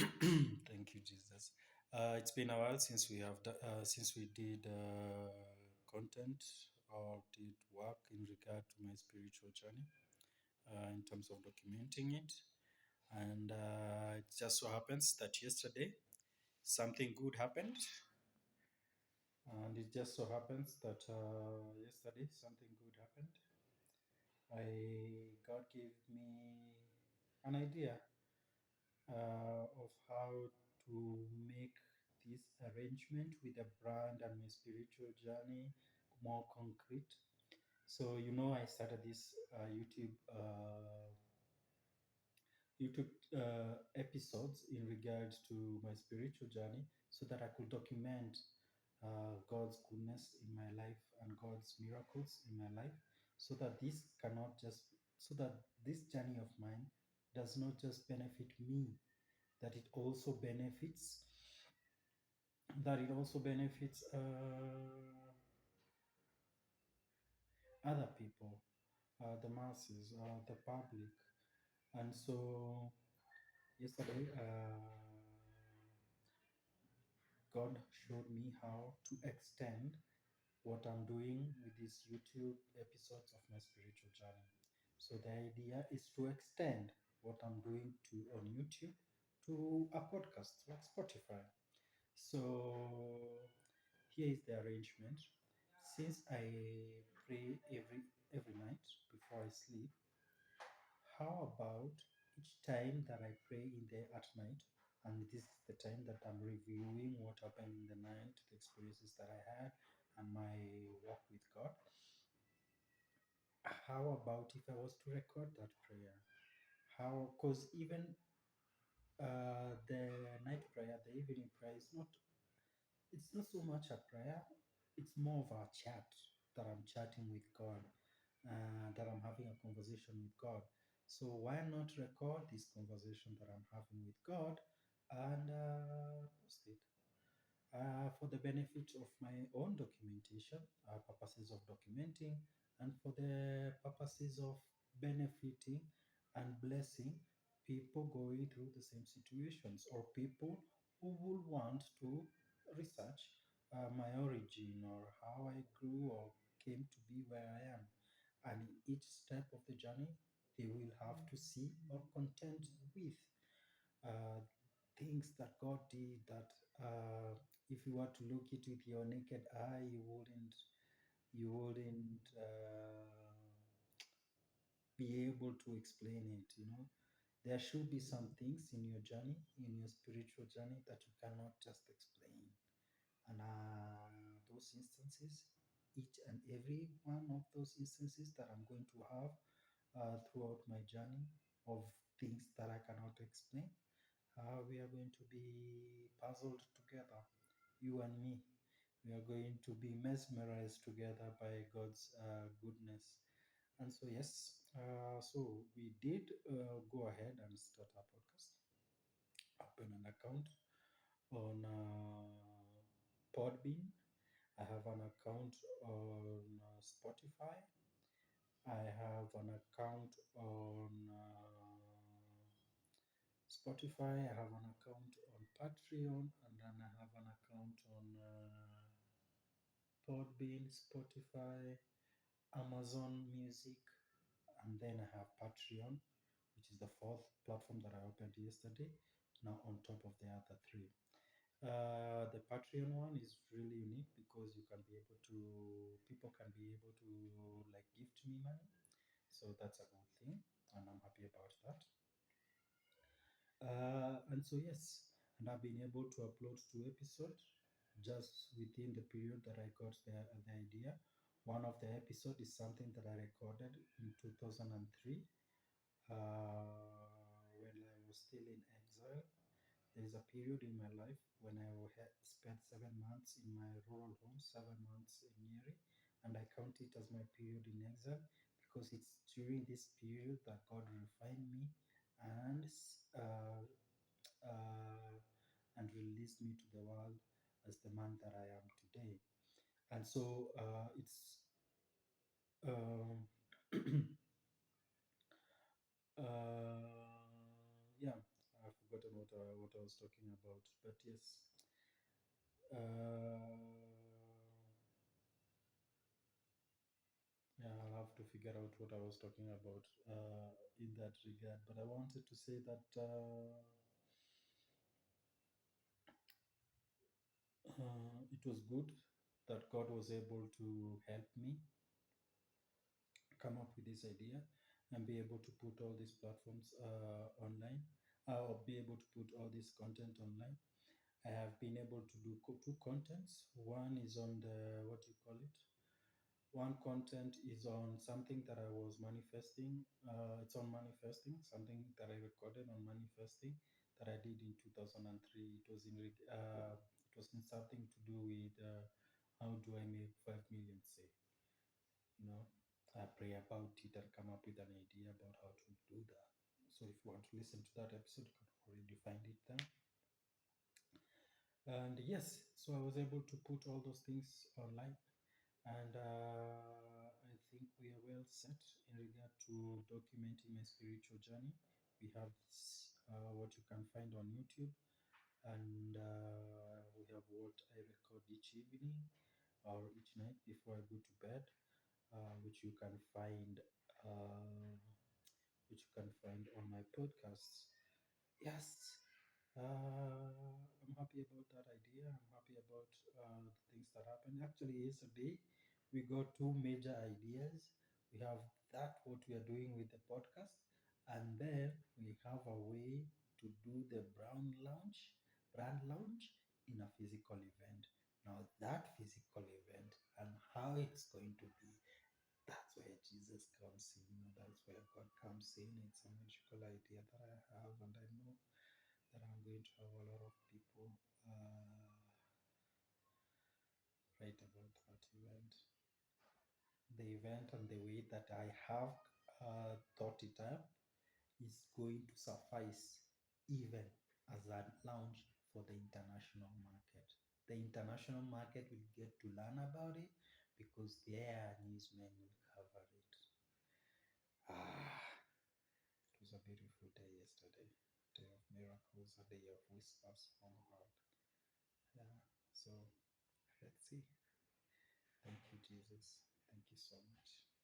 Thank you, Jesus. It's been a while since since we did content or did work in regard to my spiritual journey in terms of documenting it. And it just so happens that yesterday something good happened. And it just so happens that yesterday something good happened. God gave me an idea of how to make this arrangement with the brand and my spiritual journey more concrete. So I started this YouTube episodes in regards to my spiritual journey, so that I could document God's goodness in my life and God's miracles in my life, so that this journey of mine does not just benefit me, that it also benefits other people, the masses, the public. And so yesterday, God showed me how to extend what I'm doing with these YouTube episodes of my spiritual journey. So the idea is to extend what I'm doing on YouTube to a podcast like Spotify. So here is the arrangement. Since I pray every night before I sleep, how about each time that I pray in there at night, and this is the time that I'm reviewing what happened in the night, the experiences that I had, and my walk with God. How about if I was to record that prayer? How? Because even the night prayer, the evening prayer is not. It's not so much a prayer. It's more of a chat that I'm chatting with God, that I'm having a conversation with God. So why not record this conversation that I'm having with God and post it for the benefit of my own documentation, purposes of documenting, and for the purposes of benefiting and blessing people going through the same situations, or people who will want to research my origin or how I grew or came to be where I am. And in each step of the journey, they will have to see or contend with uh, things that God did that if you were to look it with your naked eye, you wouldn't be able to explain it. There should be some things in your journey, in your spiritual journey, that you cannot just explain. And those instances, each and every one of those instances that I'm going to have throughout my journey of things that I cannot explain, we are going to be puzzled together, you and me. We are going to be mesmerized together by God's goodness. And so, yes, so we did go ahead and start our podcast, open an account on Podbean. I have an account on Spotify. I have an account on Spotify. I have an account on Patreon, and then I have an account on Podbean, Spotify, Amazon Music, and then I have Patreon, which is the fourth platform that I opened yesterday. Now on top of the other three. The Patreon one is really unique because people can be able to like gift me money. So that's a good thing, and I'm happy about that. And so yes, and I've been able to upload 2 episodes just within the period that I got the idea. One of the episode is something that I recorded in 2003 when I was still in exile. There is a period in my life when I had spent 7 months in my rural home, 7 months in Nyeri, and I count it as my period in exile because it's during this period that God refined me and uh, released me to the world as the man that I am today. And so it's um, yeah, I've forgotten what I was talking about. But yes, uh, yeah, I'll have to figure out what I was talking about in that regard. But I wanted to say that it was good that God was able to help me come up with this idea and be able to put all these platforms online, or be able to put all this content online. I have been able to do two contents. One is on the, what do you call it? One content is on something that I was manifesting. It's on manifesting, something that I recorded on manifesting that I did in 2003. It was in something to do with how do I make 5 million, say, you know. I pray about it and come up with an idea about how to do that. So if you want to listen to that episode, you can already find it there. And yes, so I was able to put all those things online, and I think we are well set in regard to documenting my spiritual journey. We have this, what you can find on YouTube, and we have what I record each evening or each night before I go to bed, which you can find, uh, on my podcasts. Yes, I'm happy about that idea. I'm happy about the things that happened. Actually, yesterday we got two major ideas. We have that what we are doing with the podcast, and then we have a way to do the brand launch in a physical event. Now that physical event and how it's going to be, that's where Jesus comes in. That's where God comes in. It's a magical idea that I have, and I know that I'm going to have a lot of people write about that event. The event and the way that I have thought it up is going to suffice even as a launch for the international market. The international market will get to learn about it because their newsmen will cover it. Ah, it was a beautiful day yesterday. Day of miracles, a day of whispers from God. Yeah, so let's see. Thank you, Jesus. Thank you so much.